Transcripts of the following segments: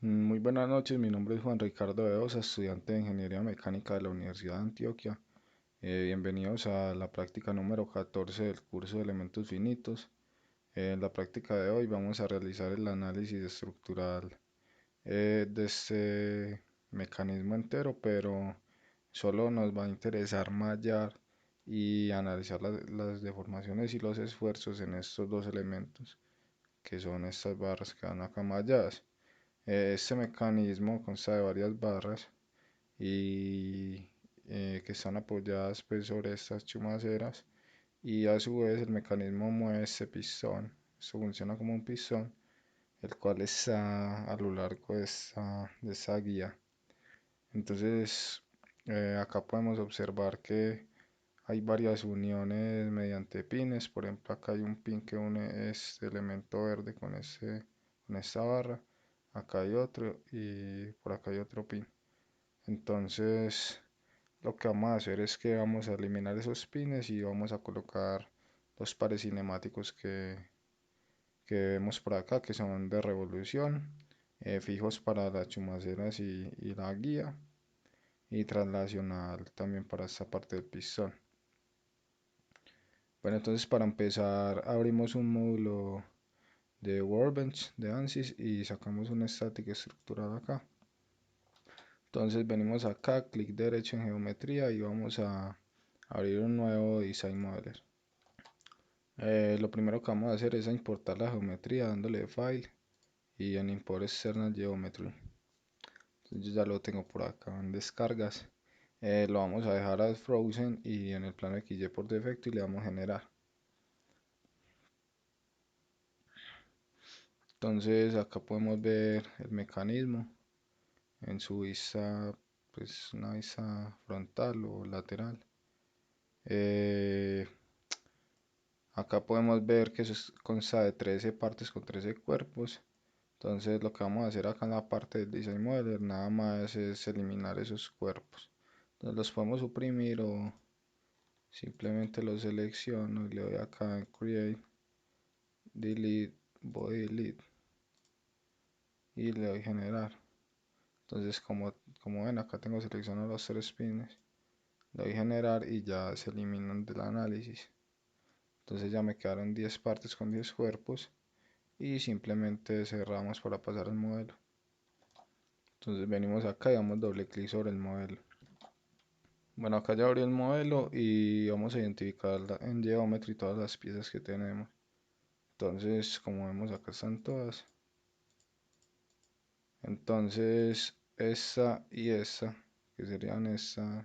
Muy buenas noches, mi nombre es Juan Ricardo de Osa, estudiante de Ingeniería Mecánica de la Universidad de Antioquia. Bienvenidos a la práctica número 14 del curso de elementos finitos. En la práctica de hoy vamos a realizar el análisis estructural de este mecanismo entero, pero solo nos va a interesar mallar y analizar las deformaciones y los esfuerzos en estos dos elementos, que son estas barras que van acá malladas. Este mecanismo consta de varias barras y que están apoyadas pues, sobre estas chumaceras, y a su vez el mecanismo mueve este pistón. Esto funciona como un pistón, el cual está a lo largo de esta guía. Entonces acá podemos observar que hay varias uniones mediante pines. Por ejemplo, acá hay un pin que une este elemento verde con esta barra. Acá hay otro y por acá hay otro pin. Entonces, lo que vamos a hacer es que vamos a eliminar esos pines y vamos a colocar los pares cinemáticos que vemos por acá, que son de revolución, fijos para las chumaceras y la guía, y translacional también para esta parte del pistón. Bueno, entonces para empezar abrimos un módulo de Workbench de ANSYS y sacamos una estática estructural acá. Entonces venimos acá, clic derecho en geometría y vamos a abrir un nuevo Design Modeler. Lo primero que vamos a hacer es importar la geometría dándole File y en Import External Geometry. Entonces yo ya lo tengo por acá en descargas. Lo vamos a dejar as Frozen y en el plano XY por defecto y le damos generar. Entonces acá podemos ver el mecanismo en su vista, pues una vista frontal o lateral. Acá podemos ver que eso consta de 13 partes con 13 cuerpos. Entonces lo que vamos a hacer acá en la parte del Design Modeler nada más es eliminar esos cuerpos. Entonces los podemos suprimir o simplemente los selecciono y le doy acá en Create, Delete, Body Delete y le doy Generar. Entonces como ven acá tengo seleccionados los tres pines, le doy Generar y ya se eliminan del análisis. Entonces ya me quedaron 10 partes con 10 cuerpos y simplemente cerramos para pasar al modelo. Entonces venimos acá y damos doble clic sobre el modelo. Bueno, acá ya abrí el modelo y vamos a identificar en Geometry todas las piezas que tenemos. Entonces, como vemos acá están todas. Entonces, esta y esta, que serían estas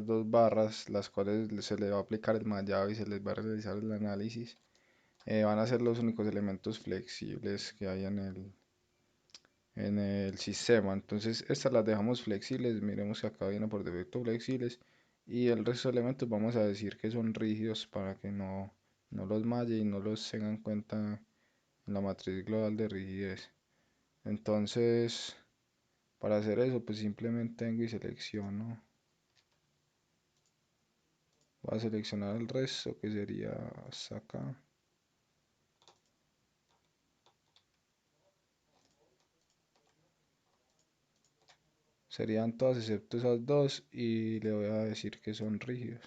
dos barras, las cuales se le va a aplicar el mallado y se les va a realizar el análisis, van a ser los únicos elementos flexibles que hay en el sistema. Entonces estas las dejamos flexibles, miremos que acá viene por defecto flexibles, y el resto de elementos vamos a decir que son rígidos para que no los malle y no los tenga en cuenta en la matriz global de rigidez. Entonces para hacer eso pues simplemente vengo y selecciono, voy a seleccionar el resto que sería hasta acá. Serían todas excepto esas dos y le voy a decir que son rígidos.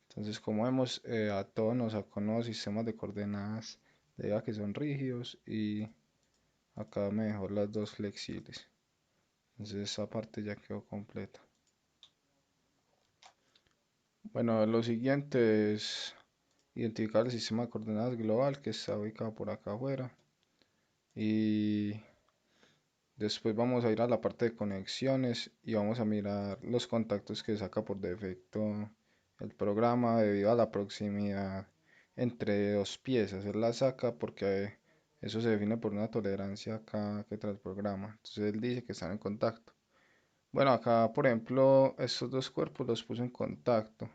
Entonces, como vemos, a todos nos sacó nuevos sistemas de coordenadas debido a que son rígidos, y acá me dejó las dos flexibles. Entonces esa parte ya quedó completa. Bueno, lo siguiente es identificar el sistema de coordenadas global que está ubicado por acá afuera, y después vamos a ir a la parte de conexiones y vamos a mirar los contactos que saca por defecto el programa debido a la proximidad entre dos piezas. Él la saca porque eso se define por una tolerancia acá que trae el programa. Entonces él dice que están en contacto. Bueno, acá por ejemplo estos dos cuerpos los puso en contacto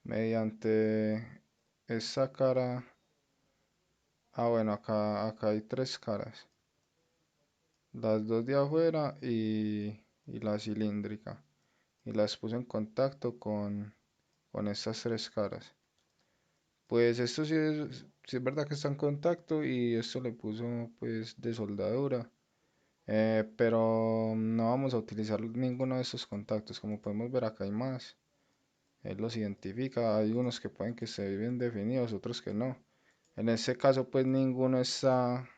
mediante esta cara. Bueno, acá hay tres caras, las dos de afuera y la cilíndrica, y las puse en contacto con estas tres caras. Pues esto sí sí es verdad que está en contacto y esto le puso pues de soldadura, pero no vamos a utilizar ninguno de estos contactos. Como podemos ver acá hay más, él los identifica, hay unos que pueden que esté bien definidos, otros que no. En este caso pues ninguno está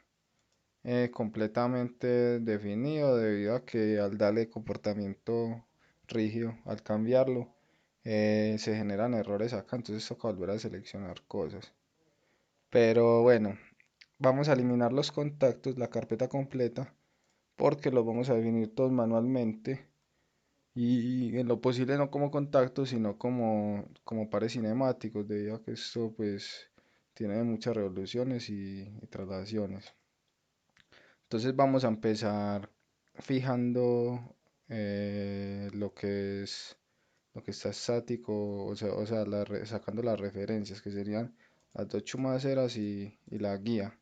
completamente definido debido a que al darle comportamiento rígido, al cambiarlo, se generan errores acá, entonces toca volver a seleccionar cosas. Pero bueno, vamos a eliminar los contactos, la carpeta completa, porque los vamos a definir todos manualmente y en lo posible no como contactos, sino como pares cinemáticos, debido a que esto pues tiene muchas revoluciones y traslaciones. Entonces vamos a empezar fijando lo que está estático, o sea, sacando las referencias que serían las dos chumaceras y la guía.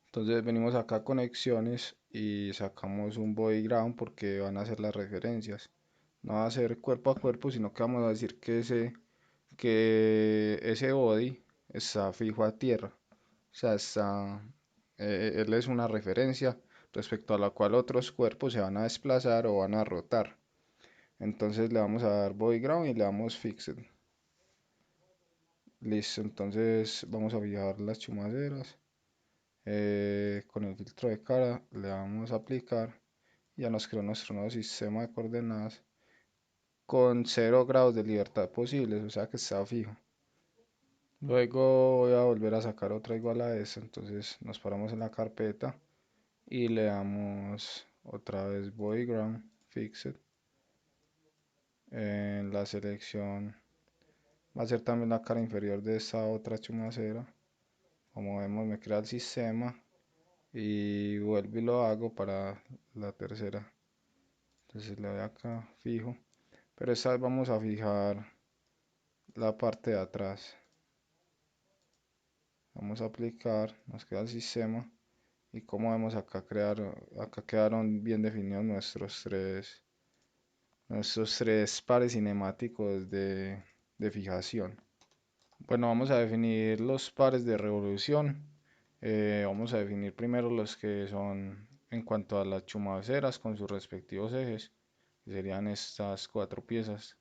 Entonces venimos acá a conexiones y sacamos un body ground porque van a ser las referencias. No va a ser cuerpo a cuerpo, sino que vamos a decir que ese body está fijo a tierra. O sea, él es una referencia respecto a la cual otros cuerpos se van a desplazar o van a rotar. Entonces le vamos a dar body ground y le damos fixed. Listo, entonces vamos a fijar las chumaceras. Con el filtro de cara le damos a aplicar. Ya nos creó nuestro nuevo sistema de coordenadas con 0 grados de libertad posibles, o sea que está fijo. Luego voy a volver a sacar otra igual a esta, entonces nos paramos en la carpeta y le damos otra vez body ground fixed. En la selección va a ser también la cara inferior de esta otra chumacera. Como vemos me crea el sistema y vuelvo y lo hago para la tercera. Entonces le doy acá fijo, pero esta vez vamos a fijar la parte de atrás. Vamos a aplicar, nos queda el sistema y como vemos acá quedaron bien definidos nuestros tres pares cinemáticos de fijación. Bueno, vamos a definir los pares de revolución. Vamos a definir primero los que son en cuanto a las chumaceras con sus respectivos ejes, que serían estas 4 piezas.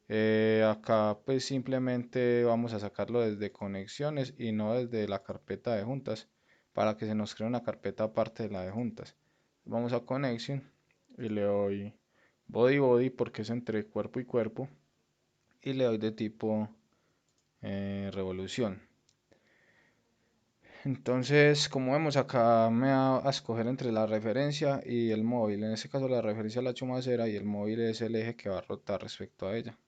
Acá pues simplemente vamos a sacarlo desde conexiones y no desde la carpeta de juntas para que se nos cree una carpeta aparte de la de juntas. Vamos a connection y le doy body body porque es entre cuerpo y cuerpo y le doy de tipo revolución. Entonces, como vemos acá me va a escoger entre la referencia y el móvil. En este caso la referencia es la chumacera y el móvil es el eje que va a rotar respecto a ella.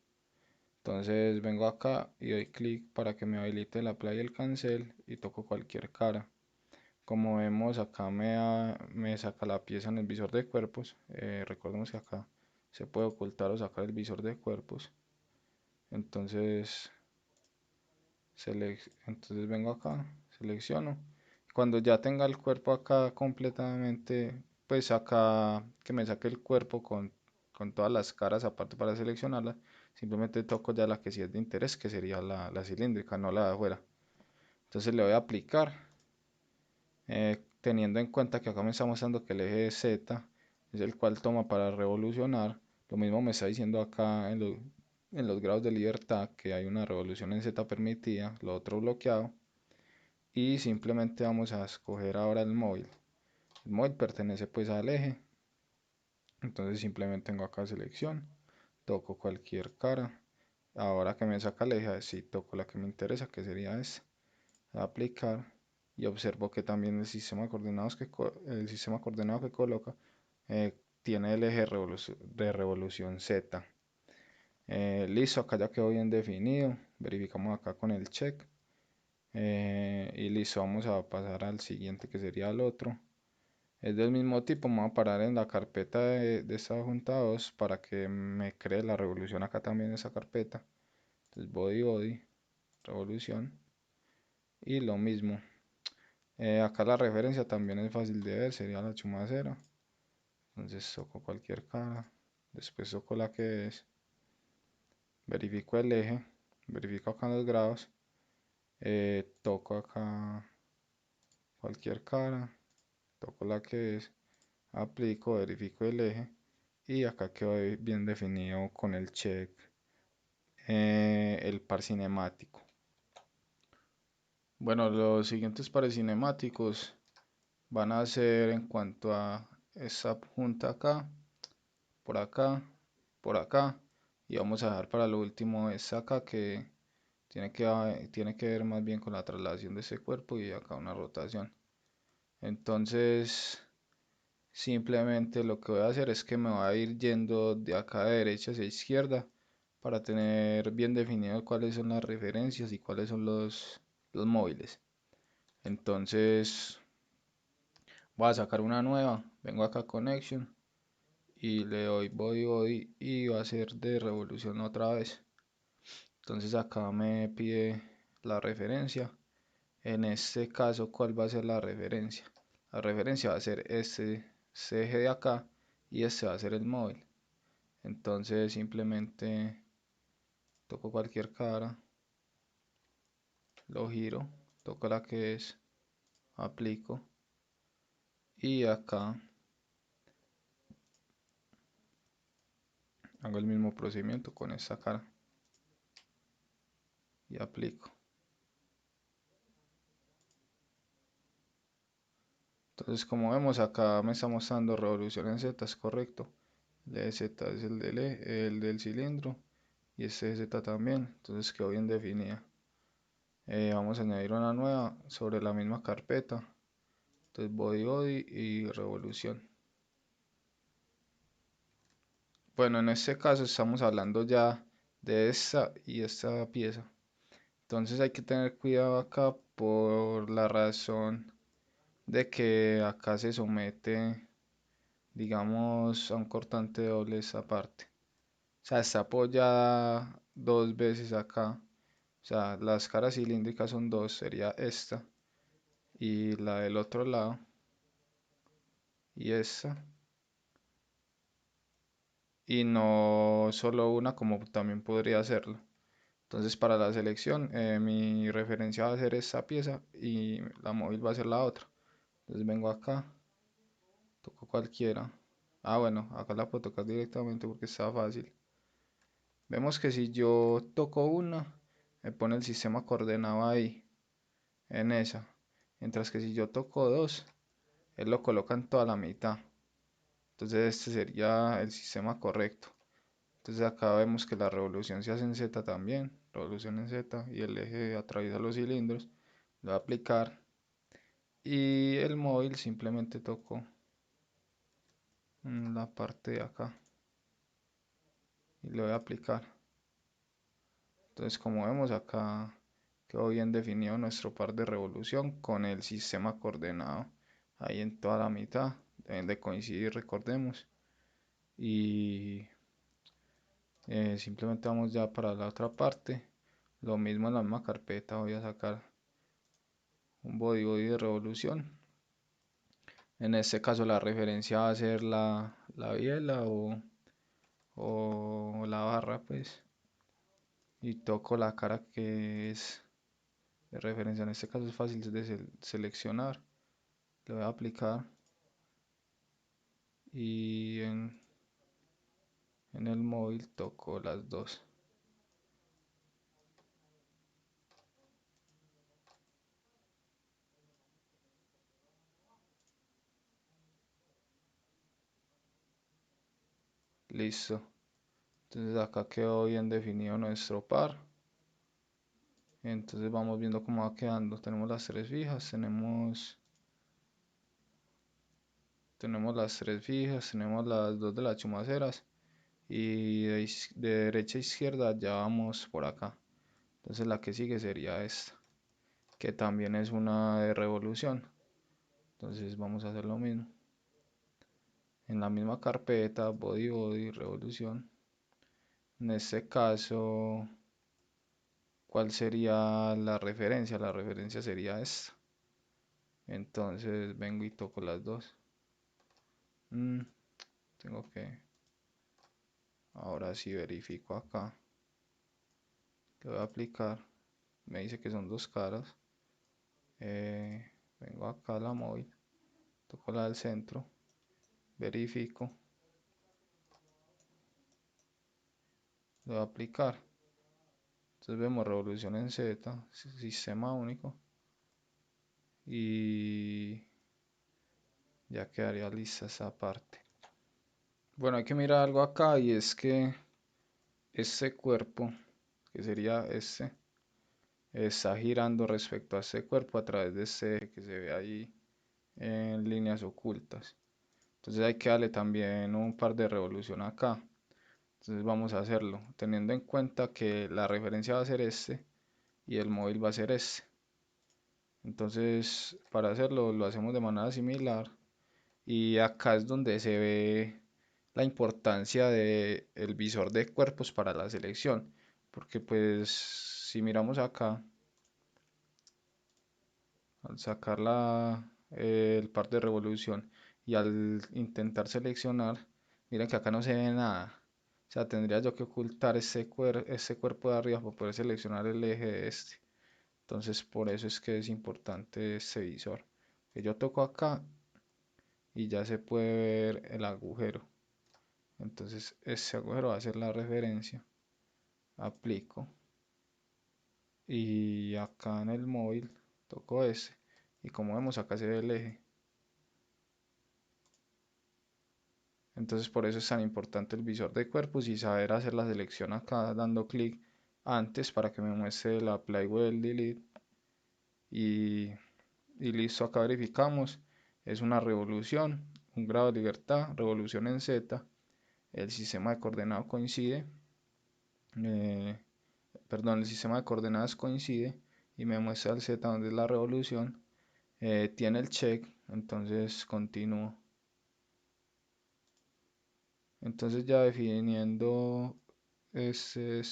Entonces vengo acá y doy clic para que me habilite la play y el cancel y toco cualquier cara. Como vemos acá me saca la pieza en el visor de cuerpos. Recordemos que acá se puede ocultar o sacar el visor de cuerpos. Entonces entonces vengo acá, selecciono. Cuando ya tenga el cuerpo acá completamente, pues acá que me saque el cuerpo con todas las caras aparte para seleccionarla, simplemente toco ya la que sí es de interés, que sería la cilíndrica, no la de afuera. Entonces le voy a aplicar, teniendo en cuenta que acá me está mostrando que el eje Z es el cual toma para revolucionar. Lo mismo me está diciendo acá en los grados de libertad que hay una revolución en Z permitida, lo otro bloqueado. Y simplemente vamos a escoger ahora el móvil. El móvil pertenece pues al eje. Entonces simplemente tengo acá selección, toco cualquier cara. Ahora que me saca el eje, sí toco la que me interesa, que sería esta. Aplicar y observo que también el sistema coordenado que coloca tiene el eje de revolución Z. Listo, acá ya quedó bien definido. Verificamos acá con el check. Y listo, vamos a pasar al siguiente que sería el otro. Es del mismo tipo, me voy a parar en la carpeta de esta junta 2 para que me cree la revolución acá también en esa carpeta. Entonces body body, revolución. Y lo mismo. Acá la referencia también es fácil de ver, sería la chumacera. Entonces toco cualquier cara. Después toco la que es. Verifico el eje. Verifico acá los grados. Toco acá cualquier cara, toco la que es, aplico, verifico el eje y acá quedó bien definido con el check el par cinemático. Bueno, los siguientes pares cinemáticos van a ser en cuanto a esta punta acá, por acá, por acá, y vamos a dejar para lo último esta acá que tiene que ver más bien con la traslación de ese cuerpo y acá una rotación. Entonces simplemente lo que voy a hacer es que me voy a ir yendo de acá de derecha hacia izquierda para tener bien definido cuáles son las referencias y cuáles son los móviles. Entonces voy a sacar una nueva, vengo acá a Connection y le doy body y va a ser de revolución otra vez. Entonces acá me pide la referencia. En este caso, ¿cuál va a ser la referencia? La referencia va a ser este eje de acá y este va a ser el móvil. Entonces simplemente toco cualquier cara, lo giro, toco la que es, aplico y acá hago el mismo procedimiento con esta cara y aplico. Entonces como vemos acá me está mostrando revolución en Z, es correcto. El Z es el del cilindro y este Z también, entonces quedó bien definida. Vamos a añadir una nueva sobre la misma carpeta. Entonces body y revolución. Bueno, en este caso estamos hablando ya de esta y esta pieza. Entonces hay que tener cuidado acá por la razón de que acá se somete, digamos, a un cortante doble esta parte. O sea, está apoyada dos veces acá. O sea, las caras cilíndricas son dos, sería esta y la del otro lado y esta. Y no solo una como también podría hacerlo. Entonces para la selección mi referencia va a ser esta pieza y la móvil va a ser la otra. Entonces vengo acá, toco cualquiera. Ah bueno, acá la puedo tocar directamente porque está fácil. Vemos que si yo toco una, me pone el sistema coordenado ahí, en esa. Mientras que si yo toco dos, él lo coloca en toda la mitad. Entonces este sería el sistema correcto. Entonces acá vemos que la revolución se hace en Z también, revolución en Z y el eje atraviesa los cilindros, lo voy a aplicar y el móvil simplemente toco la parte de acá y lo voy a aplicar. Entonces como vemos acá quedó bien definido nuestro par de revolución con el sistema coordenado ahí en toda la mitad, deben de coincidir recordemos y simplemente vamos ya para la otra parte, lo mismo en la misma carpeta voy a sacar un body de revolución. En este caso la referencia va a ser la biela o la barra pues. Y toco la cara que es de referencia. En este caso es fácil de seleccionar. Le voy a aplicar. Y en el móvil toco las dos. Listo. Entonces acá quedó bien definido nuestro par. Entonces vamos viendo cómo va quedando. Tenemos las tres fijas, tenemos las tres fijas, tenemos las dos de las chumaceras y de derecha a izquierda ya vamos por acá. Entonces la que sigue sería esta, que también es una de revolución. Entonces vamos a hacer lo mismo. En la misma carpeta, body, revolución. En este caso, ¿cuál sería la referencia? La referencia sería esta. Entonces vengo y toco las dos. Tengo que... Ahora sí verifico acá. Le voy a aplicar. me dice que son dos caras. Vengo acá a la móvil, toco la del centro, verifico, le voy a aplicar. Entonces vemos revolución en Z, sistema único, y ya quedaría lista esa parte. Bueno, hay que mirar algo acá, y es que este cuerpo, que sería este, está girando respecto a este cuerpo a través de este eje que se ve ahí en líneas ocultas. Entonces hay que darle también un par de revoluciones acá. Entonces vamos a hacerlo, teniendo en cuenta que la referencia va a ser este y el móvil va a ser este. Entonces para hacerlo lo hacemos de manera similar, y acá es donde se ve la importancia del visor de cuerpos para la selección, porque pues si miramos acá, al sacar el par de revolución y al intentar seleccionar, miren que acá no se ve nada. O sea, tendría yo que ocultar ese cuerpo de arriba para poder seleccionar el eje de este. Entonces, por eso es que es importante este visor. Que yo toco acá y ya se puede ver el agujero. Entonces, ese agujero va a ser la referencia. Aplico. Y acá en el móvil toco ese. Y como vemos, acá se ve el eje. Entonces por eso es tan importante el visor de cuerpos y saber hacer la selección acá dando clic antes para que me muestre la Apply Well Delete, y, y listo. Acá verificamos, es una revolución, un grado de libertad, revolución en Z, el sistema de coordenadas coincide, eh, perdón, el sistema de coordenadas coincide y me muestra el Z donde es la revolución, tiene el check, entonces continúo. Entonces ya definiendo este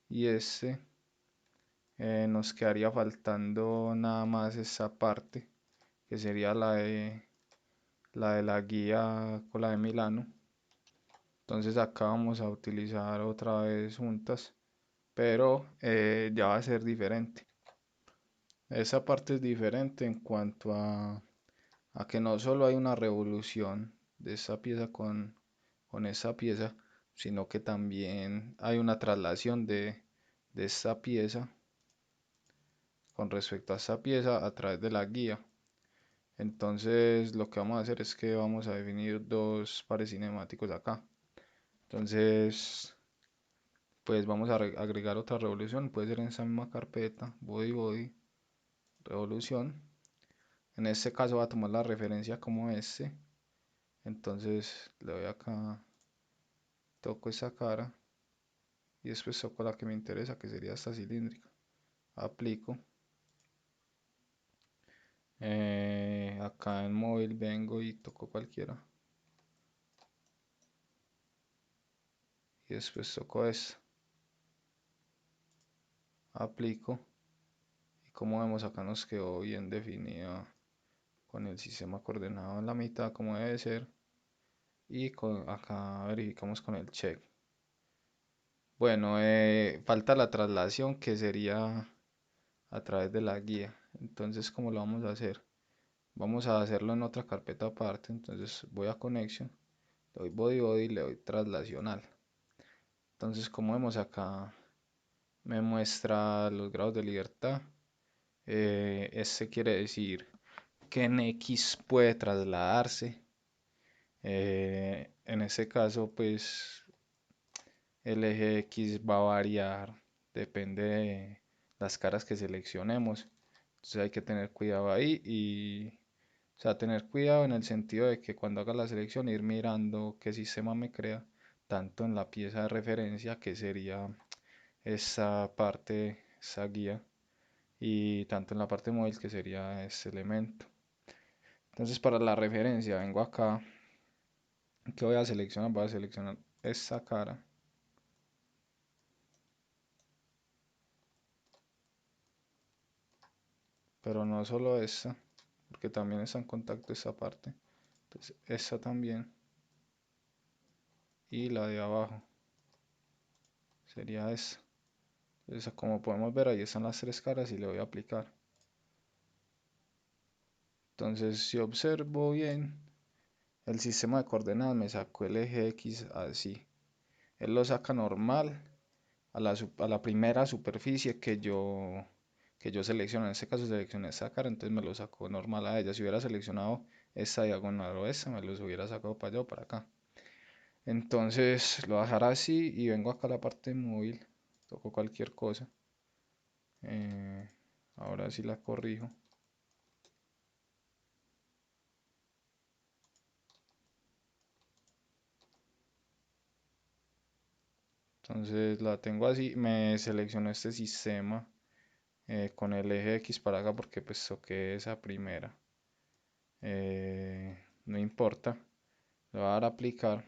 y nos quedaría faltando nada más esa parte, que sería la guía con la de Milano. Entonces acá vamos a utilizar otra vez juntas, pero ya va a ser diferente. Esa parte es diferente en cuanto a que no solo hay una revolución de esa pieza con esa pieza, sino que también hay una traslación de esta pieza con respecto a esta pieza a través de la guía. Entonces lo que vamos a hacer es que vamos a definir dos pares cinemáticos acá. Entonces pues vamos a agregar otra revolución, puede ser en esa misma carpeta, body, revolución. En este caso va a tomar la referencia como este. Entonces le doy acá, toco esa cara y después toco la que me interesa, que sería esta cilíndrica. Aplico. Acá en móvil vengo y toco cualquiera. Y después toco esta. Aplico. Y como vemos acá nos quedó bien definida con el sistema coordenado en la mitad como debe ser. Y acá verificamos con el check. Bueno, falta la traslación, que sería a través de la guía. Entonces, ¿cómo lo vamos a hacer? Vamos a hacerlo en otra carpeta aparte. Entonces voy a Connection, le doy body y le doy traslacional. Entonces, como vemos acá, me muestra los grados de libertad. Este quiere decir que en X puede trasladarse. En este caso, pues el eje X va a variar, depende de las caras que seleccionemos. Entonces hay que tener cuidado ahí, o sea, tener cuidado en el sentido de que cuando haga la selección ir mirando qué sistema me crea, tanto en la pieza de referencia, que sería esa parte, esa guía, y tanto en la parte móvil, que sería este elemento. Entonces para la referencia vengo acá, que voy a seleccionar, voy a seleccionar esta cara, pero no solo esta, porque también está en contacto esta parte. Entonces esta también, y la de abajo sería esta. Entonces, como podemos ver, ahí están las tres caras y le voy a aplicar. Entonces, si observo bien, el sistema de coordenadas me sacó el eje X así. Él lo saca normal a la primera superficie que yo selecciono. En este caso seleccioné esta cara, entonces me lo sacó normal a ella. Si hubiera seleccionado esta diagonal o esta, me los hubiera sacado para allá o para acá. Entonces lo voy a dejar así y vengo acá a la parte móvil. Toco cualquier cosa. Eh, Ahora sí la corrijo. Entonces la tengo así. Me selecciono este sistema con el eje X para acá porque pues toqué esa primera. No importa. Le voy a dar a aplicar.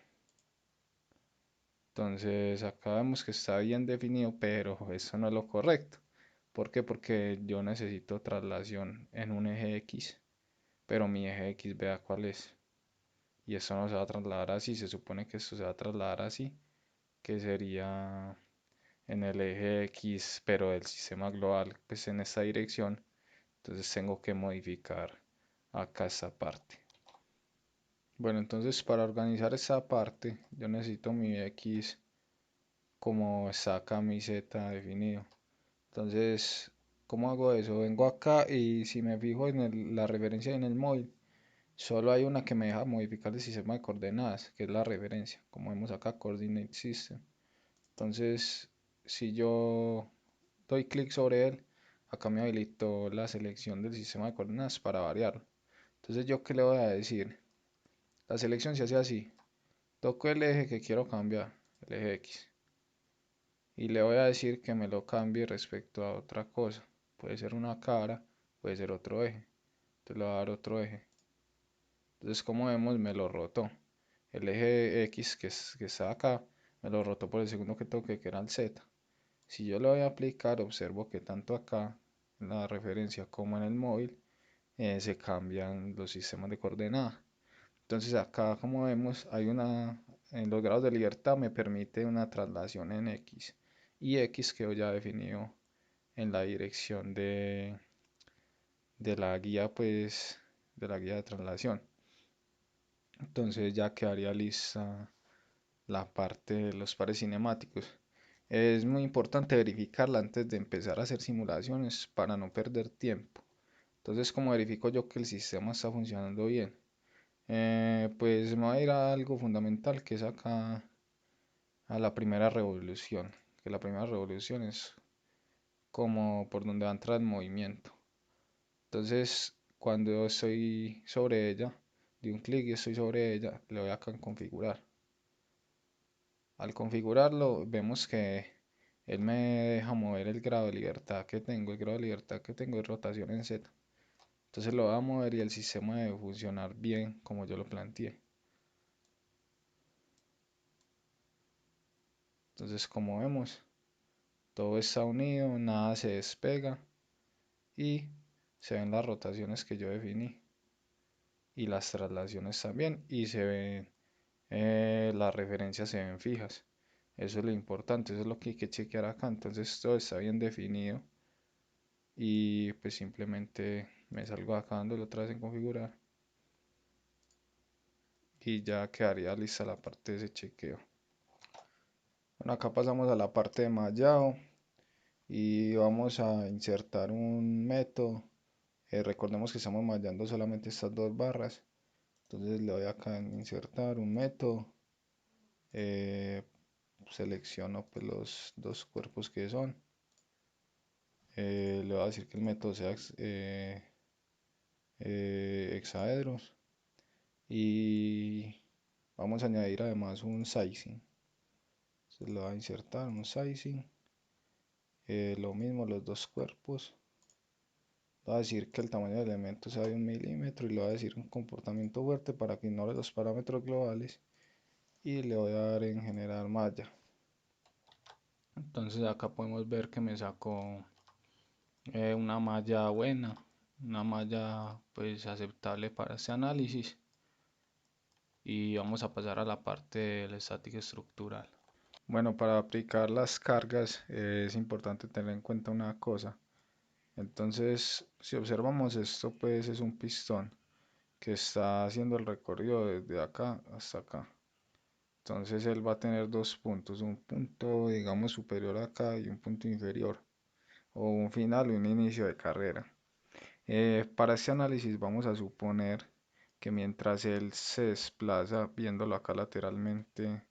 Entonces acá vemos que está bien definido, pero eso no es lo correcto. ¿Por qué? Porque yo necesito traslación en un eje X, pero mi eje X vea cuál es. Y esto no se va a trasladar así, se supone que esto se va a trasladar así, que sería en el eje X, pero del sistema global, pues en esta dirección. Entonces tengo que modificar acá esta parte. Bueno, entonces para organizar esta parte, yo necesito mi X como está acá mi Z definido. Entonces, ¿cómo hago eso? Vengo acá y si me fijo en la referencia en el móvil, solo hay una que me deja modificar el sistema de coordenadas, que es la referencia, como vemos acá, Coordinate System. Entonces, si yo doy clic sobre él, acá me habilitó la selección del sistema de coordenadas para variarlo. Entonces, ¿yo qué le voy a decir? La selección se hace así. Toco el eje que quiero cambiar, el eje X. Y le voy a decir que me lo cambie respecto a otra cosa. Puede ser una cara, puede ser otro eje. Entonces le voy a dar otro eje. Entonces como vemos me lo rotó. El eje X que está acá me lo rotó por el segundo que toque que era el Z. Si yo le voy a aplicar, observo que tanto acá en la referencia como en el móvil se cambian los sistemas de coordenadas. Entonces acá como vemos hay en los grados de libertad me permite una traslación en X y X quedó ya definido en la dirección de la guía pues de la guía de traslación. Entonces ya quedaría lista la parte de los pares cinemáticos. Es muy importante verificarla antes de empezar a hacer simulaciones para no perder tiempo. Entonces, ¿cómo verifico yo que el sistema está funcionando bien? Pues me voy a ir a algo fundamental que es acá a la primera revolución. Que la primera revolución es como por donde va a entrar el movimiento. Entonces, cuando estoy sobre ella, de un clic y estoy sobre ella, le doy acá en configurar. Al configurarlo, vemos que él me deja mover el grado de libertad que tengo. El grado de libertad que tengo es rotación en Z. Entonces lo voy a mover y el sistema debe funcionar bien como yo lo planteé. Entonces, como vemos, todo está unido, nada se despega y se ven las rotaciones que yo definí y las traslaciones también y se ven las referencias se ven fijas. Eso es lo importante, eso es lo que hay que chequear acá. Entonces todo está bien definido y pues simplemente me salgo acá dándole otra vez en configurar y ya quedaría lista la parte de ese chequeo. Bueno, acá pasamos a la parte de mallado y vamos a insertar un método. Recordemos que estamos mallando solamente estas dos barras. Entonces le doy acá en insertar un método. Eh, Selecciono pues los dos cuerpos que son. Le voy a decir que el método sea hexaedros. Y vamos a añadir además un sizing. Entonces le voy a insertar un sizing. Lo mismo los dos cuerpos. Le voy a decir que el tamaño del elemento sea de 1 milímetro y le voy a decir un comportamiento fuerte para que ignore los parámetros globales y le voy a dar en generar malla. Entonces acá podemos ver que me sacó una malla buena, una malla pues aceptable para este análisis y vamos a pasar a la parte del estática estructural. Bueno, para aplicar las cargas es importante tener en cuenta una cosa. Entonces, si observamos esto, pues es un pistón que está haciendo el recorrido desde acá hasta acá. Entonces él va a tener dos puntos, un punto digamos superior acá y un punto inferior, o un final o un inicio de carrera. Para este análisis vamos a suponer que mientras él se desplaza, viéndolo acá lateralmente,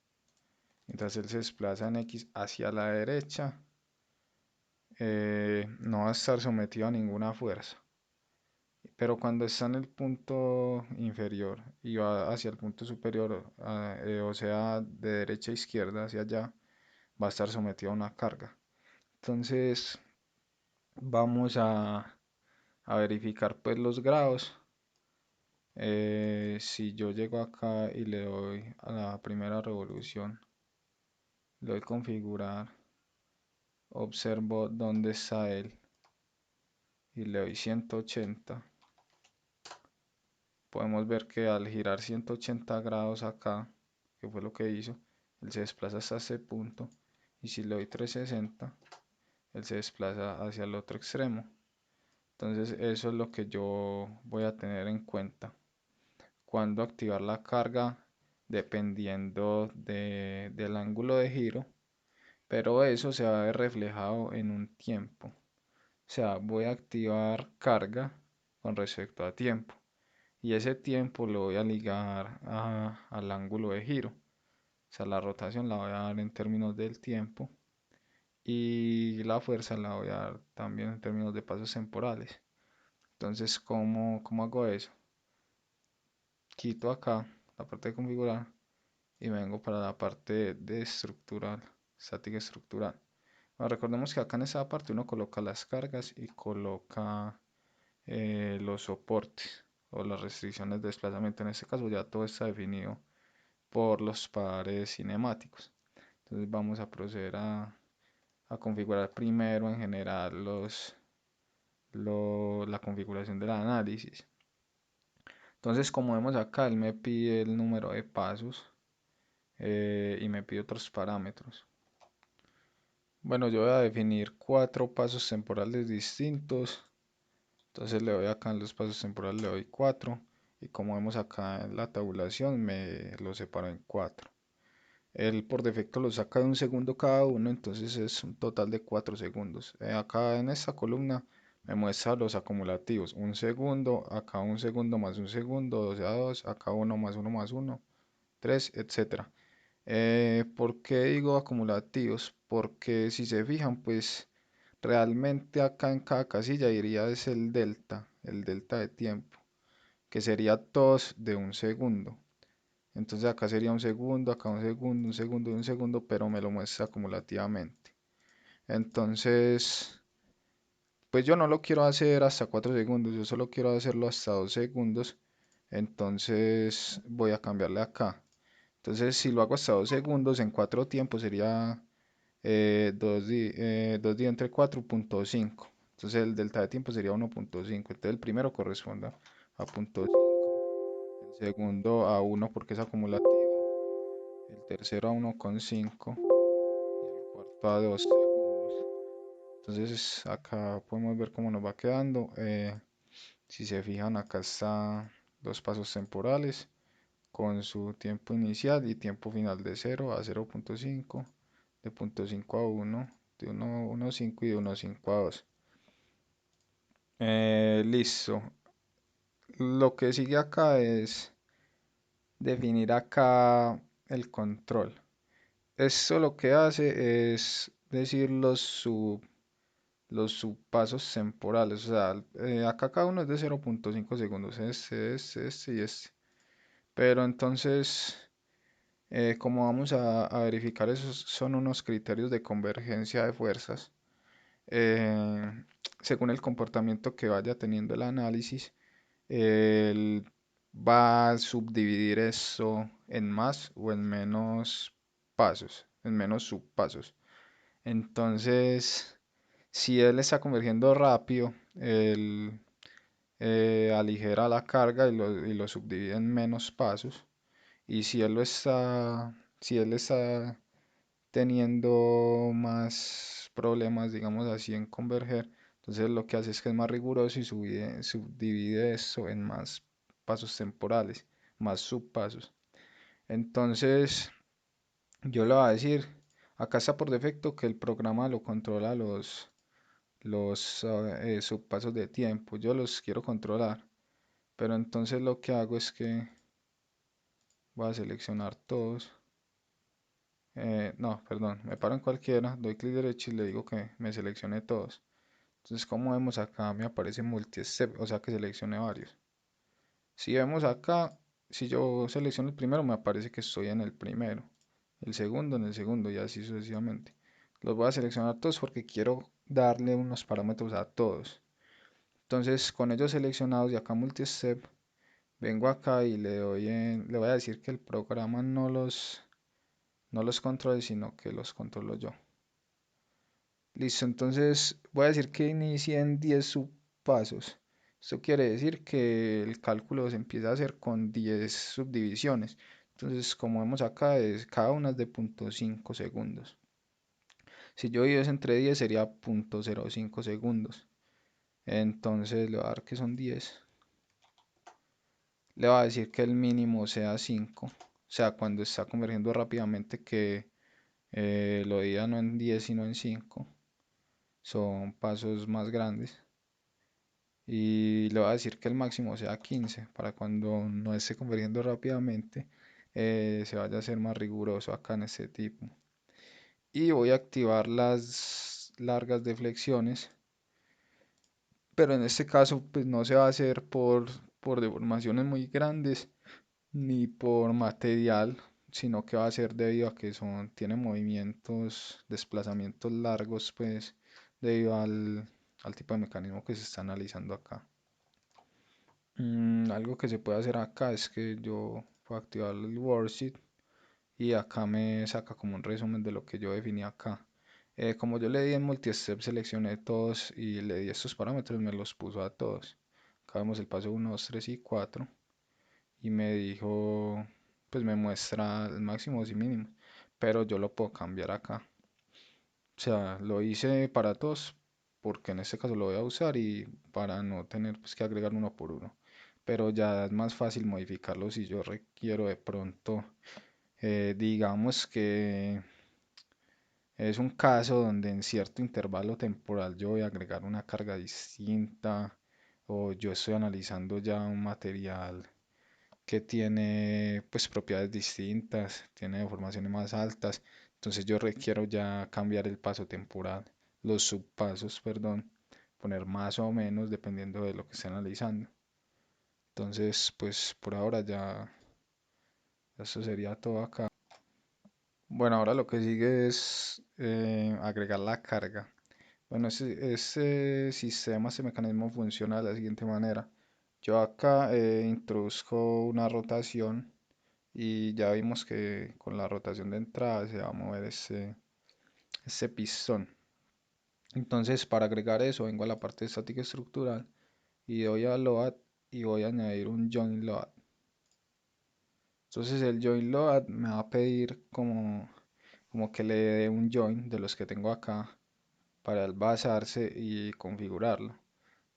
mientras él se desplaza en X hacia la derecha, no va a estar sometido a ninguna fuerza. Pero cuando está en el punto inferior y va hacia el punto superior, o sea, de derecha a izquierda hacia allá, va a estar sometido a una carga. Entonces, vamos a verificar pues los grados. Si yo llego acá y le doy a la primera revolución, le doy configurar, observo dónde está él y le doy 180, podemos ver que al girar 180 grados acá, que fue lo que hizo, él se desplaza hasta ese punto, y si le doy 360, él se desplaza hacia el otro extremo. Entonces eso es lo que yo voy a tener en cuenta cuando activar la carga dependiendo del ángulo de giro, pero eso se va a ver reflejado en un tiempo. O sea, voy a activar carga con respecto a tiempo y ese tiempo lo voy a ligar al ángulo de giro. O sea, la rotación la voy a dar en términos del tiempo y la fuerza la voy a dar también en términos de pasos temporales. Entonces, ¿cómo hago eso? Quito acá la parte de configurar y vengo para la parte de estructural, estática estructural. Bueno, recordemos que acá en esta parte uno coloca las cargas y coloca los soportes o las restricciones de desplazamiento. En este caso ya todo está definido por los pares cinemáticos. Entonces vamos a proceder a configurar primero en general la configuración del análisis. Entonces, como vemos acá, él me pide el número de pasos y me pide otros parámetros. Bueno, yo voy a definir cuatro pasos temporales distintos. Entonces le doy acá en los pasos temporales, le doy 4. Y como vemos acá en la tabulación, me lo separo en 4. Él por defecto lo saca de un segundo cada uno, entonces es un total de 4 segundos. Acá en esta columna me muestra los acumulativos. Un segundo, acá un segundo más un segundo, 12 a 2, acá uno más uno, 3, etcétera. ¿Por qué digo acumulativos? Porque si se fijan, pues realmente acá en cada casilla iría es el delta de tiempo, que sería todos de un segundo. Entonces acá sería un segundo, acá un segundo, un segundo y un segundo, pero me lo muestra acumulativamente. Entonces, pues yo no lo quiero hacer hasta 4 segundos, yo solo quiero hacerlo hasta 2 segundos. Entonces voy a cambiarle acá. Entonces, si lo hago hasta 2 segundos, en 4 tiempos sería 2 días entre 4.5. Entonces, el delta de tiempo sería 1.5. Entonces, el primero corresponde a 0.5, el segundo a 1 porque es acumulativo, el tercero a 1.5 y el cuarto a 2 segundos. Entonces, acá podemos ver cómo nos va quedando. Si se fijan, acá están los pasos temporales con su tiempo inicial y tiempo final de 0 a 0.5, de 0.5 a 1, de 1.5 y de 1.5 a 2. Listo. Lo que sigue acá es definir acá el control. Esto lo que hace es decir los subpasos temporales. O sea, acá cada uno es de 0.5 segundos. Este y este. Pero entonces como vamos a verificar, esos son unos criterios de convergencia de fuerzas. Eh, Según el comportamiento que vaya teniendo el análisis, él va a subdividir eso en más o en menos pasos, en menos subpasos. Entonces, si él está convergiendo rápido, él aligera la carga y lo subdivide en menos pasos. Y si él está teniendo más problemas, digamos así, en converger. Entonces lo que hace es que es más riguroso y subdivide eso en más pasos temporales, más subpasos. Entonces yo le voy a decir, acá está por defecto que el programa lo controla los subpasos de tiempo. Yo los quiero controlar, pero entonces lo que hago es que voy a seleccionar todos. No, perdón, me paro en cualquiera, doy clic derecho y le digo que me seleccione todos. Entonces, como vemos acá, me aparece multi-step, o sea que seleccione varios. Si vemos acá, si yo selecciono el primero, me aparece que estoy en el primero, el segundo en el segundo y así sucesivamente. Los voy a seleccionar todos porque quiero darle unos parámetros a todos. Entonces, con ellos seleccionados y acá multi-step, vengo acá y le voy a decir que el programa no los controle, sino que los controlo yo. Listo, entonces voy a decir que inicien 10 subpasos. Esto quiere decir que el cálculo se empieza a hacer con 10 subdivisiones. Entonces, como vemos acá, cada una es de 0.5 segundos. Si yo divido eso entre 10 sería 0.05 segundos. Entonces le voy a dar que son 10. Le voy a decir que el mínimo sea 5. O sea, cuando está convergiendo rápidamente que lo diga no en 10 sino en 5. Son pasos más grandes. Y le voy a decir que el máximo sea 15 para cuando no esté convergiendo rápidamente se vaya a ser más riguroso acá en este tipo. Y voy a activar las largas deflexiones, pero en este caso pues no se va a hacer por deformaciones muy grandes ni por material, sino que va a ser debido a que tiene movimientos, desplazamientos largos pues debido al tipo de mecanismo que se está analizando acá. Algo que se puede hacer acá es que yo puedo activar el worksheet y acá me saca como un resumen de lo que yo definí acá. Como yo le di en multi-step, seleccioné todos y le di estos parámetros, me los puso a todos. Acá vemos el paso 1, 2, 3 y 4 y me dijo, pues me muestra el máximo y mínimo, pero yo lo puedo cambiar acá. O sea, lo hice para todos porque en este caso lo voy a usar y para no tener pues, que agregar uno por uno. Pero ya es más fácil modificarlo si yo requiero de pronto, digamos que es un caso donde en cierto intervalo temporal yo voy a agregar una carga distinta o yo estoy analizando ya un material que tiene pues propiedades distintas, tiene deformaciones más altas, entonces yo requiero ya cambiar el paso temporal, los subpasos, perdón, poner más o menos dependiendo de lo que esté analizando. Entonces, pues por ahora ya eso sería todo acá. Bueno, ahora lo que sigue es agregar la carga. Bueno, ese sistema, ese mecanismo funciona de la siguiente manera. Yo acá introduzco una rotación y ya vimos que con la rotación de entrada se va a mover ese pistón. Entonces, para agregar eso, vengo a la parte de estática estructural y doy a load y voy a añadir un join load. Entonces, el join load me va a pedir como que le dé un join de los que tengo acá para el basarse y configurarlo.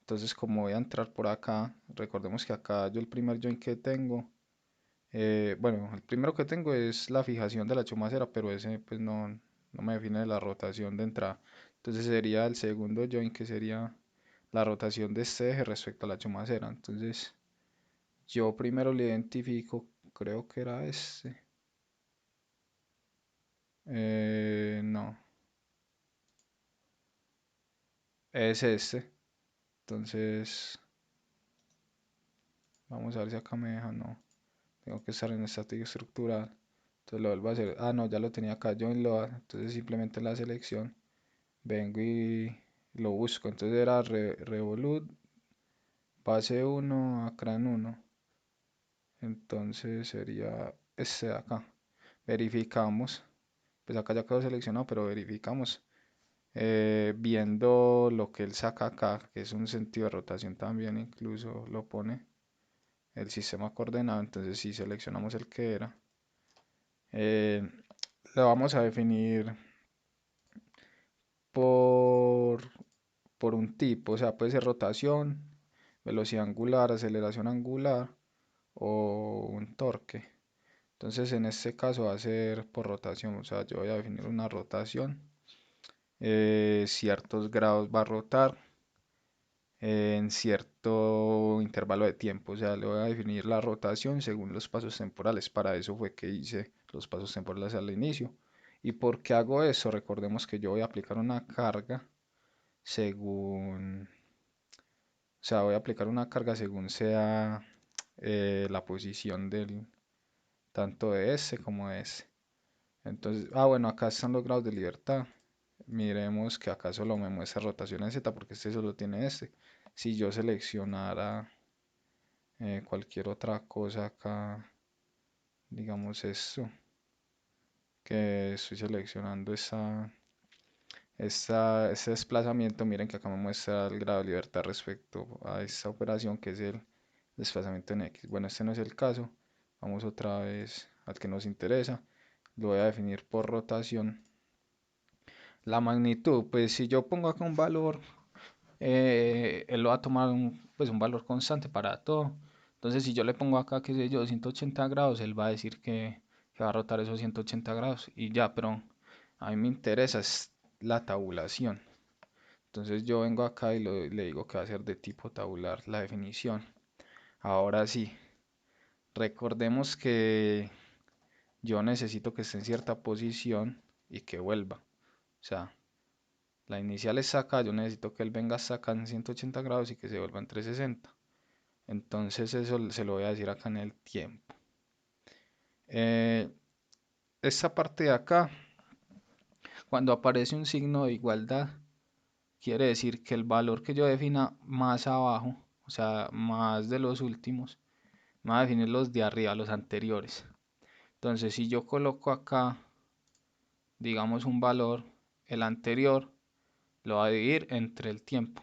Entonces, como voy a entrar por acá, recordemos que acá yo el primer join que tengo, bueno, el primero que tengo es la fijación de la chumacera, pero ese pues no me define la rotación de entrada. Entonces sería el segundo join que sería la rotación de este eje respecto a la chumacera. Entonces yo primero le identifico, creo que era este. No, es este. Entonces vamos a ver si acá me deja, no. Tengo que estar en estática estructural. Entonces lo vuelvo a hacer. Ah, no, ya lo tenía acá, join load. Entonces simplemente en la selección vengo y lo busco. Entonces era revolute base 1 acran 1. Entonces sería este de acá. Verificamos. Pues acá ya quedó seleccionado, pero verificamos. Viendo lo que él saca acá, que es un sentido de rotación también, incluso lo pone el sistema coordenado. Entonces si seleccionamos el que era. Eh, lo vamos a definir por, por un tipo, o sea, puede ser rotación, velocidad angular, aceleración angular o un torque. Entonces en este caso va a ser por rotación, o sea, yo voy a definir una rotación, ciertos grados va a rotar en cierto intervalo de tiempo, o sea, le voy a definir la rotación según los pasos temporales. Para eso fue que hice los pasos temporales al inicio. ¿Y por qué hago eso? Recordemos que yo voy a aplicar una carga según, o sea, voy a aplicar una carga según sea la posición del tanto de S como de S. Entonces, bueno, acá están los grados de libertad. Miremos que acá solo me muestra rotación en Z porque este solo tiene este. Si yo seleccionara cualquier otra cosa acá, digamos esto, que estoy seleccionando este desplazamiento, miren que acá me muestra el grado de libertad respecto a esta operación que es el desplazamiento en X. Bueno, este no es el caso. Vamos otra vez al que nos interesa. Lo voy a definir por rotación. La magnitud, pues si yo pongo acá un valor, él lo va a tomar pues un valor constante para todo. Entonces si yo le pongo acá, qué sé yo, 180 grados, él va a decir que va a rotar esos 180 grados y ya, pero a mí me interesa es la tabulación. Entonces yo vengo acá y le digo que va a ser de tipo tabular la definición. Ahora sí, recordemos que yo necesito que esté en cierta posición y que vuelva. O sea, la inicial es acá, yo necesito que él venga hasta acá en 180 grados y que se vuelva en 360. Entonces eso se lo voy a decir acá en el tiempo. Eh, esta parte de acá, cuando aparece un signo de igualdad, quiere decir que el valor que yo defina más abajo, o sea, más de los últimos, me va a definir los de arriba, los anteriores. Entonces, si yo coloco acá, digamos, un valor, el anterior lo va a dividir entre el tiempo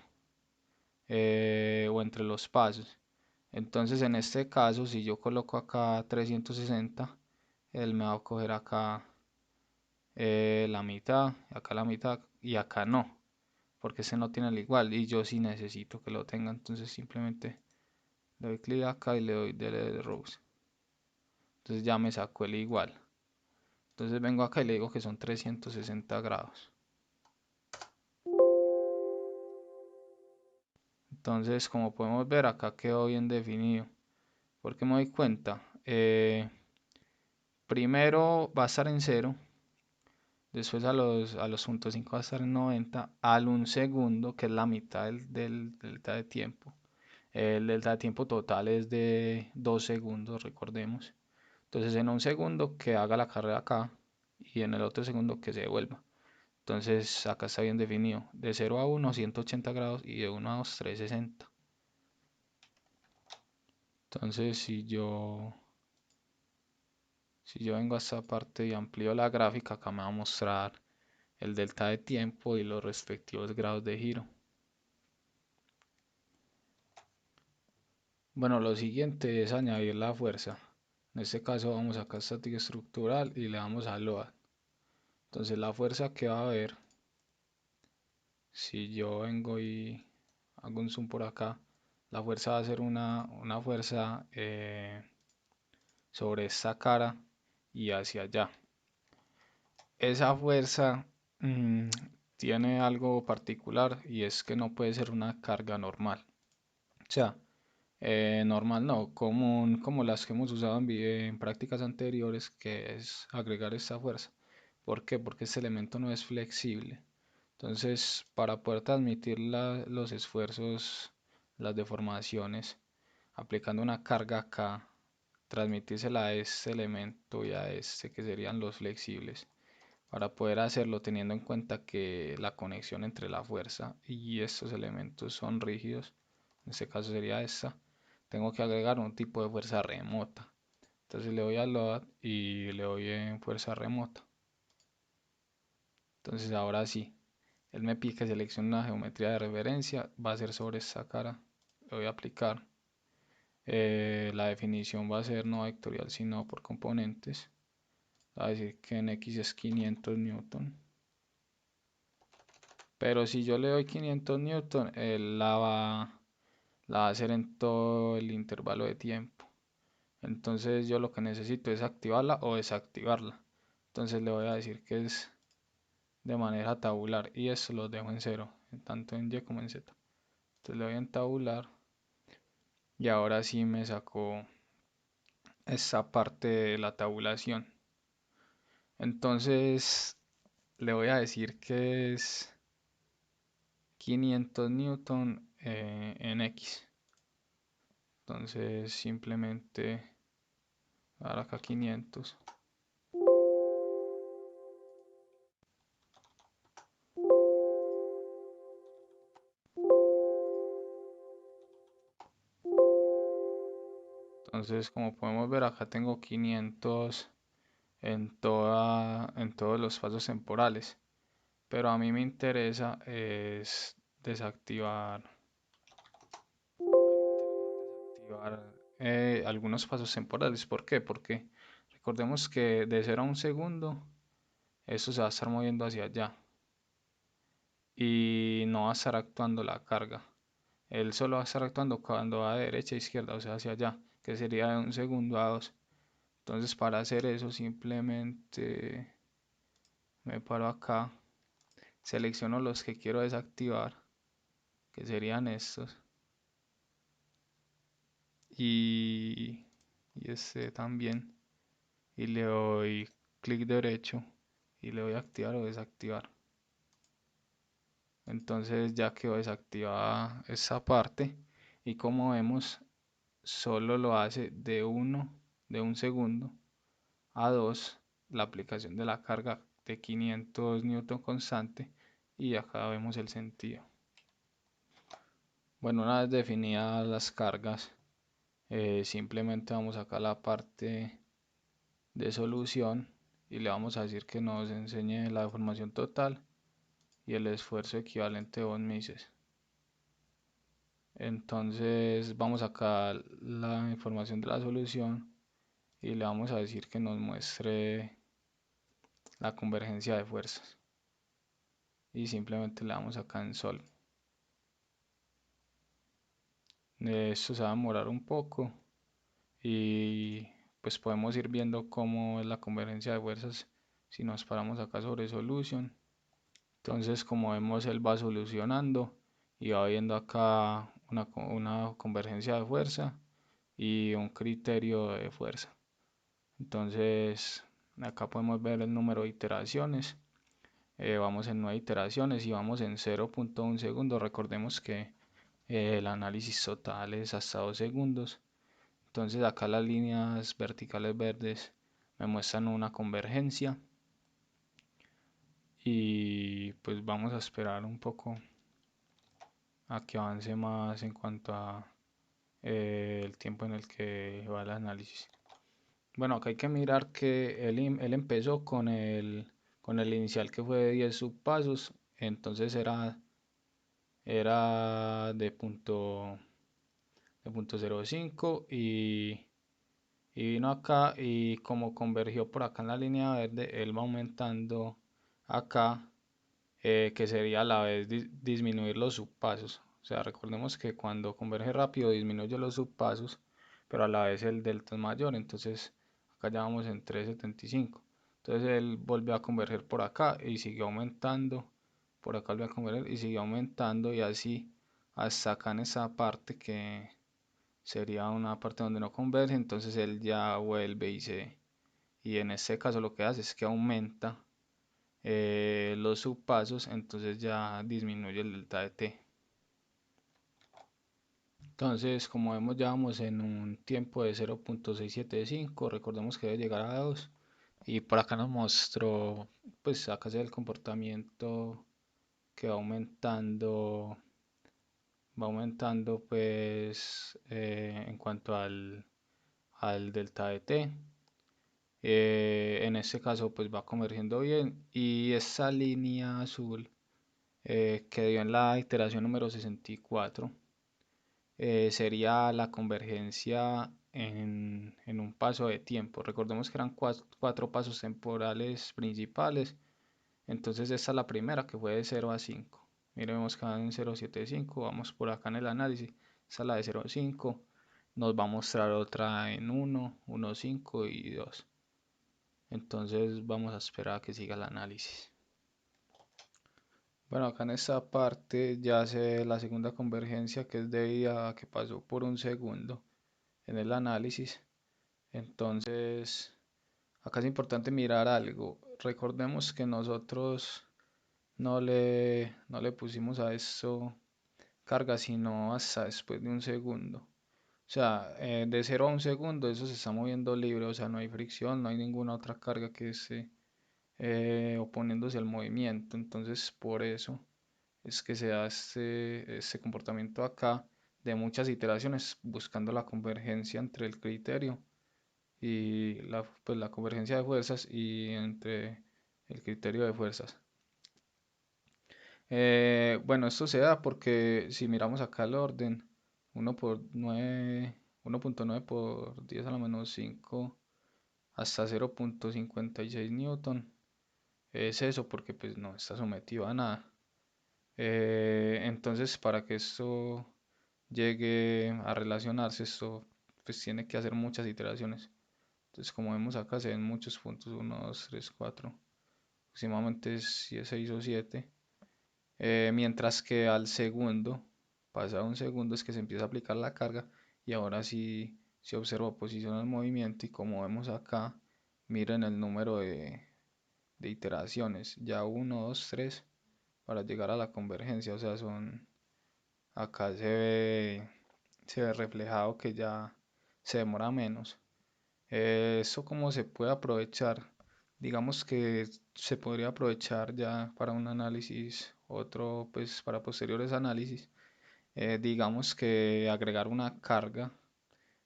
o entre los pasos. Entonces, en este caso, si yo coloco acá 360, él me va a coger acá la mitad, acá la mitad y acá no, porque ese no tiene el igual y yo sí necesito que lo tenga. Entonces, simplemente le doy clic acá y le doy delete rows. Entonces, ya me sacó el igual. Entonces, vengo acá y le digo que son 360 grados. Entonces, como podemos ver, acá quedó bien definido. Porque me doy cuenta, primero va a estar en 0, después a los 0.5 va a estar en 90, al 1 segundo, que es la mitad del delta de tiempo. El delta de tiempo total es de 2 segundos, recordemos. Entonces, en un segundo que haga la carrera acá y en el otro segundo que se devuelva. Entonces, acá está bien definido. De 0 a 1, 180 grados y de 1 a 2, 360. Entonces, si yo vengo a esta parte y amplío la gráfica, acá me va a mostrar el delta de tiempo y los respectivos grados de giro. Bueno, lo siguiente es añadir la fuerza. En este caso vamos acá a estática estructural y le damos a load. Entonces la fuerza que va a haber, si yo vengo y hago un zoom por acá, la fuerza va a ser una fuerza sobre esta cara y hacia allá. Esa fuerza tiene algo particular y es que no puede ser una carga normal. O sea, normal no, común como las que hemos usado en prácticas anteriores, que es agregar esta fuerza. ¿Por qué? Porque este elemento no es flexible. Entonces, para poder transmitir los esfuerzos, las deformaciones, aplicando una carga acá, transmitírsela a este elemento y a este que serían los flexibles. Para poder hacerlo teniendo en cuenta que la conexión entre la fuerza y estos elementos son rígidos, en este caso sería esta, tengo que agregar un tipo de fuerza remota. Entonces le doy a load y le doy en fuerza remota. Entonces ahora sí, él me pide que seleccione una geometría de referencia, va a ser sobre esta cara, le voy a aplicar. La definición va a ser no vectorial sino por componentes. Va a decir que en X es 500 newton. Pero si yo le doy 500 newton, él la va a hacer en todo el intervalo de tiempo. Entonces yo lo que necesito es activarla o desactivarla. Entonces le voy a decir que es de manera tabular y eso lo dejo en cero, tanto en Y como en Z. Entonces le doy en tabular y ahora sí me sacó esa parte de la tabulación. Entonces le voy a decir que es 500 newton en X. Entonces simplemente ahora acá 500. Entonces como podemos ver acá tengo 500 en todos los pasos temporales. Pero a mí me interesa es desactivar algunos pasos temporales. ¿Por qué? Porque recordemos que de 0 a un segundo, eso se va a estar moviendo hacia allá y no va a estar actuando la carga. Él solo va a estar actuando cuando va de derecha a izquierda, o sea, hacia allá, que sería de un segundo a dos. Entonces, para hacer eso, simplemente me paro acá, selecciono los que quiero desactivar, que serían estos, y, y este también, y le doy clic derecho y le voy a activar o desactivar. Entonces ya quedó desactivada esa parte y como vemos solo lo hace de un segundo a 2 la aplicación de la carga de 500 newton constante y acá vemos el sentido. Bueno, una vez definidas las cargas, simplemente vamos acá a la parte de solución y le vamos a decir que nos enseñe la deformación total y el esfuerzo equivalente de Von Mises. Entonces vamos acá a la información de la solución y le vamos a decir que nos muestre la convergencia de fuerzas y simplemente le damos acá en Sol. Esto se va a demorar un poco y pues podemos ir viendo cómo es la convergencia de fuerzas si nos paramos acá sobre Solution. Entonces como vemos él va solucionando y va viendo acá una convergencia de fuerza y un criterio de fuerza. Entonces acá podemos ver el número de iteraciones. Vamos en 9 iteraciones y vamos en 0.1 segundo. Recordemos que el análisis total es hasta 2 segundos. Entonces acá las líneas verticales verdes me muestran una convergencia y pues vamos a esperar un poco a que avance más en cuanto a el tiempo en el que va el análisis. Bueno, acá hay que mirar que él empezó con el inicial que fue de 10 subpasos, entonces era de punto 0,5 y vino acá y como convergió por acá en la línea verde, él va aumentando acá, que sería a la vez disminuir los subpasos. O sea, recordemos que cuando converge rápido disminuye los subpasos, pero a la vez el delta es mayor, entonces acá ya vamos en 3,75. Entonces él volvió a converger por acá y siguió aumentando, por acá volvió a converger y siguió aumentando y así hasta acá en esa parte que sería una parte donde no converge, entonces él ya vuelve y en este caso lo que hace es que aumenta los subpasos, entonces ya disminuye el delta de t. Entonces, como vemos, ya vamos en un tiempo de 0.675, recordemos que debe llegar a 2 y por acá nos mostró, pues acá se ve el comportamiento que va aumentando pues en cuanto al delta de t. En este caso pues va convergiendo bien y esa línea azul que dio en la iteración número 64 sería la convergencia en un paso de tiempo. Recordemos que eran cuatro pasos temporales principales. Entonces esta es la primera que fue de 0 a 5. Miremos acá en 0,75, vamos por acá en el análisis. Esta es la de 0,5. Nos va a mostrar otra en 1, 1,5 y 2. Entonces vamos a esperar a que siga el análisis. Bueno, acá en esta parte ya se ve la segunda convergencia, que es debido a que pasó por un segundo en el análisis. Entonces, acá es importante mirar algo. Recordemos que nosotros no le pusimos a esto carga sino hasta después de un segundo. O sea, de 0 a un segundo eso se está moviendo libre, o sea, no hay fricción, no hay ninguna otra carga que esté oponiéndose al movimiento. Entonces, por eso es que se da este comportamiento acá de muchas iteraciones buscando la convergencia entre el criterio y pues, la convergencia de fuerzas y entre el criterio de fuerzas. Bueno, esto se da porque si miramos acá el orden, 1 por 9, 1.9 por 10 a la menos 5 hasta 0.56 newton, es eso porque pues no está sometido a nada. Entonces para que esto llegue a relacionarse, esto pues tiene que hacer muchas iteraciones. Entonces como vemos acá se ven muchos puntos, 1, 2, 3, 4, aproximadamente 6 o 7. Mientras que al segundo, pasado un segundo, es que se empieza a aplicar la carga y ahora sí se observa posición al movimiento y como vemos acá, miren el número de iteraciones, ya 1, 2, 3 para llegar a la convergencia, o sea, acá se ve reflejado que ya se demora menos. Eso cómo se puede aprovechar, digamos que se podría aprovechar ya para un análisis, otro pues para posteriores análisis, digamos que agregar una carga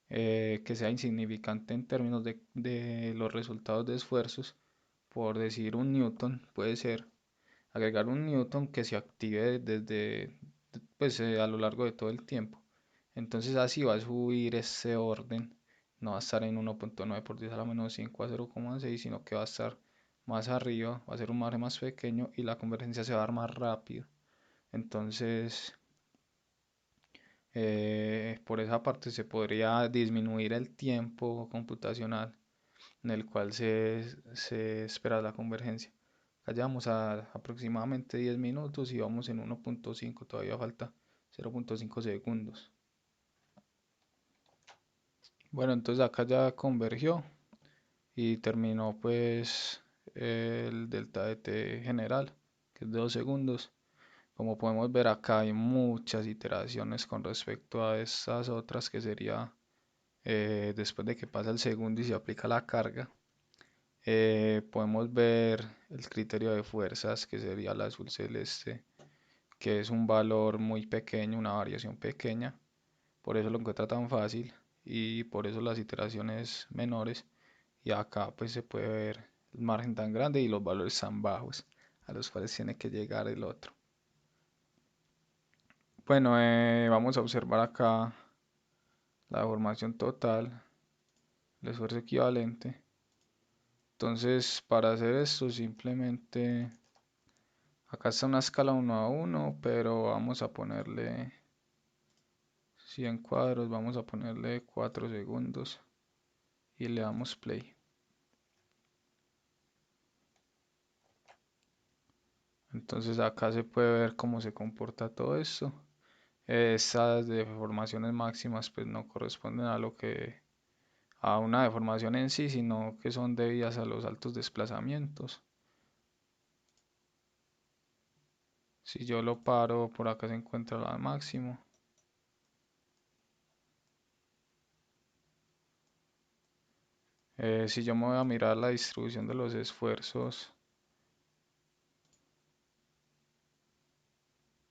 que sea insignificante en términos de los resultados de esfuerzos, por decir un newton, puede ser agregar un newton que se active desde pues a lo largo de todo el tiempo. Entonces así va a subir ese orden, no va a estar en 1.9 por 10 a la menos 5 a 0,6, sino que va a estar más arriba, va a ser un margen más pequeño y la convergencia se va a dar más rápido. Entonces, por esa parte se podría disminuir el tiempo computacional en el cual se espera la convergencia. Acá llevamos a aproximadamente 10 minutos y vamos en 1.5, todavía falta 0.5 segundos. Bueno, entonces acá ya convergió y terminó pues el delta de t general, que es de 2 segundos. Como podemos ver acá hay muchas iteraciones con respecto a estas otras que sería después de que pasa el segundo y se aplica la carga. Podemos ver el criterio de fuerzas que sería el azul celeste, que es un valor muy pequeño, una variación pequeña, por eso lo encuentra tan fácil y por eso las iteraciones menores. Y acá pues se puede ver el margen tan grande y los valores tan bajos a los cuales tiene que llegar el otro. Bueno, vamos a observar acá la deformación total, el esfuerzo equivalente. Entonces, para hacer esto, simplemente acá está una escala 1 a 1, pero vamos a ponerle 100 cuadros, vamos a ponerle 4 segundos y le damos play. Entonces acá se puede ver cómo se comporta todo esto. Estas deformaciones máximas pues no corresponden a una deformación en sí, sino que son debidas a los altos desplazamientos. Si yo lo paro, por acá se encuentra la máximo. Si yo me voy a mirar la distribución de los esfuerzos,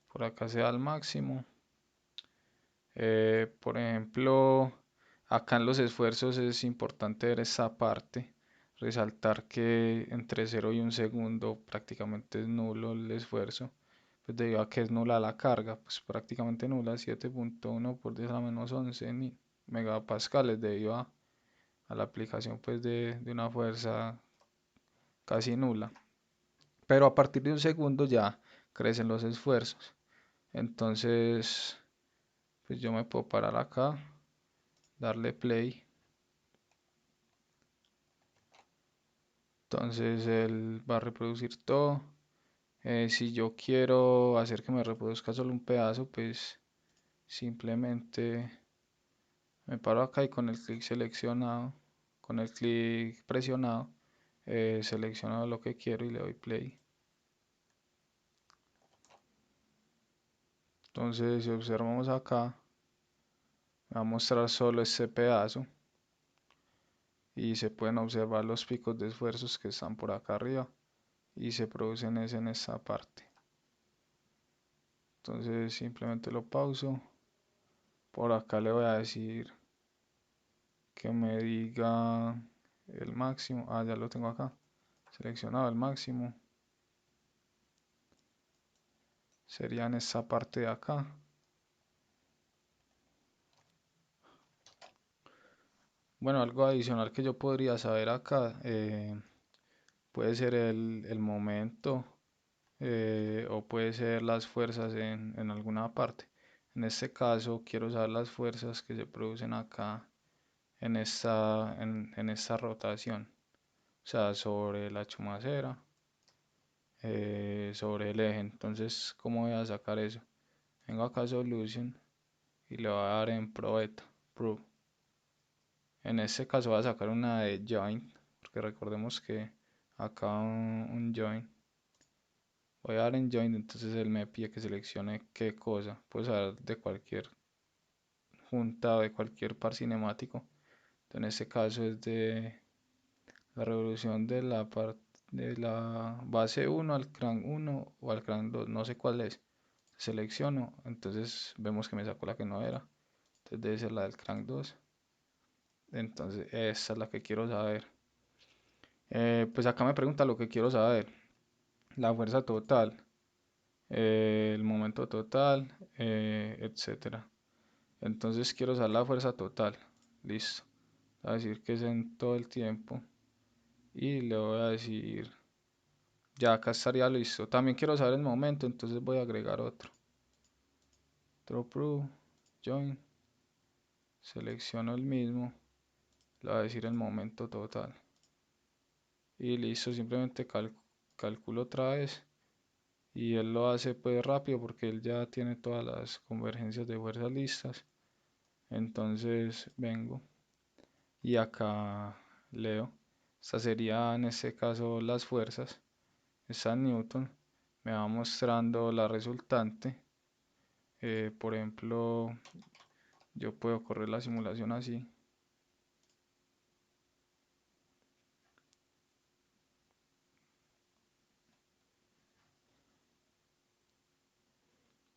por acá se da el máximo. Por ejemplo, acá en los esfuerzos es importante ver esta parte, resaltar que entre 0 y 1 segundo prácticamente es nulo el esfuerzo, pues debido a que es nula la carga, pues prácticamente nula, 7.1 por 10 a la menos 11 megapascales debido a a la aplicación pues de una fuerza casi nula. Pero a partir de un segundo ya crecen los esfuerzos. Entonces, pues yo me puedo parar acá, darle play. Entonces él va a reproducir todo. Si yo quiero hacer que me reproduzca solo un pedazo, pues simplemente me paro acá y con el clic seleccionado, con el clic presionado, selecciono lo que quiero y le doy play. Entonces, si observamos acá, me va a mostrar solo este pedazo y se pueden observar los picos de esfuerzos que están por acá arriba y se producen es en esta parte. Entonces, simplemente lo pauso. Por acá le voy a decir que me diga el máximo. Ah, ya lo tengo acá. Seleccionado el máximo. Sería en esta parte de acá. Bueno, algo adicional que yo podría saber acá puede ser el momento o puede ser las fuerzas en alguna parte. En este caso quiero saber las fuerzas que se producen acá en esta rotación. O sea, sobre la chumacera, sobre el eje. Entonces, ¿cómo voy a sacar eso? Vengo acá a Solution y le voy a dar en Prove. En este caso voy a sacar una de Joint, porque recordemos que acá un Joint. Voy a dar en Joint, entonces él me pide que seleccione qué cosa. Puedo saber de cualquier junta o de cualquier par cinemático. Entonces, en este caso es de la revolución de la base 1 al crank 1 o al crank 2, no sé cuál es. Selecciono, entonces vemos que me sacó la que no era. Entonces debe ser la del crank 2. Entonces esa es la que quiero saber. Pues acá me pregunta lo que quiero saber. La fuerza total, el momento total, etcétera. Entonces quiero saber la fuerza total. Listo. Voy a decir que es en todo el tiempo. Y le voy a decir, ya acá estaría listo. También quiero saber el momento, entonces voy a agregar otro. Proof, join. Selecciono el mismo. Le voy a decir el momento total. Y listo, simplemente calculo otra vez. Y él lo hace pues rápido porque él ya tiene todas las convergencias de fuerzas listas. Entonces vengo y acá leo. Esta sería en este caso las fuerzas. Esta Newton me va mostrando la resultante. Por ejemplo, yo puedo correr la simulación así.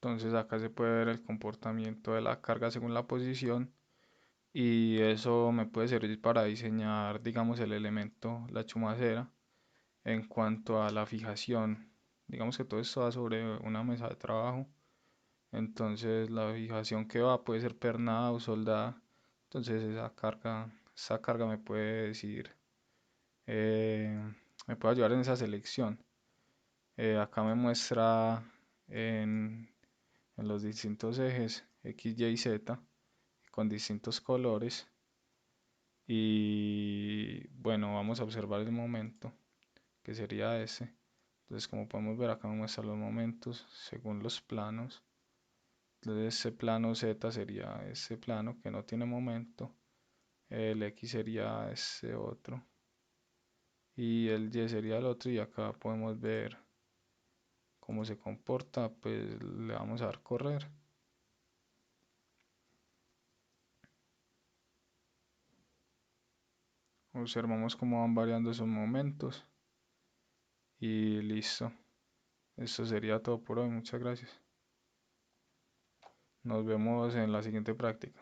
Entonces acá se puede ver el comportamiento de la carga según la posición y eso me puede servir para diseñar, digamos, el elemento, la chumacera, en cuanto a la fijación. Digamos que todo esto va sobre una mesa de trabajo, entonces la fijación que va puede ser pernada o soldada, entonces esa carga me puede decir, eh, me puede ayudar en esa selección. Acá me muestra en, en los distintos ejes X, Y, Z con distintos colores. Y bueno, vamos a observar el momento, que sería ese. Entonces, como podemos ver, acá me muestra los momentos según los planos. Entonces, ese plano Z sería ese plano que no tiene momento. El X sería ese otro. Y el Y sería el otro. Y acá podemos ver cómo se comporta. Pues le vamos a dar correr. Observamos cómo van variando esos momentos. Y listo. Esto sería todo por hoy. Muchas gracias. Nos vemos en la siguiente práctica.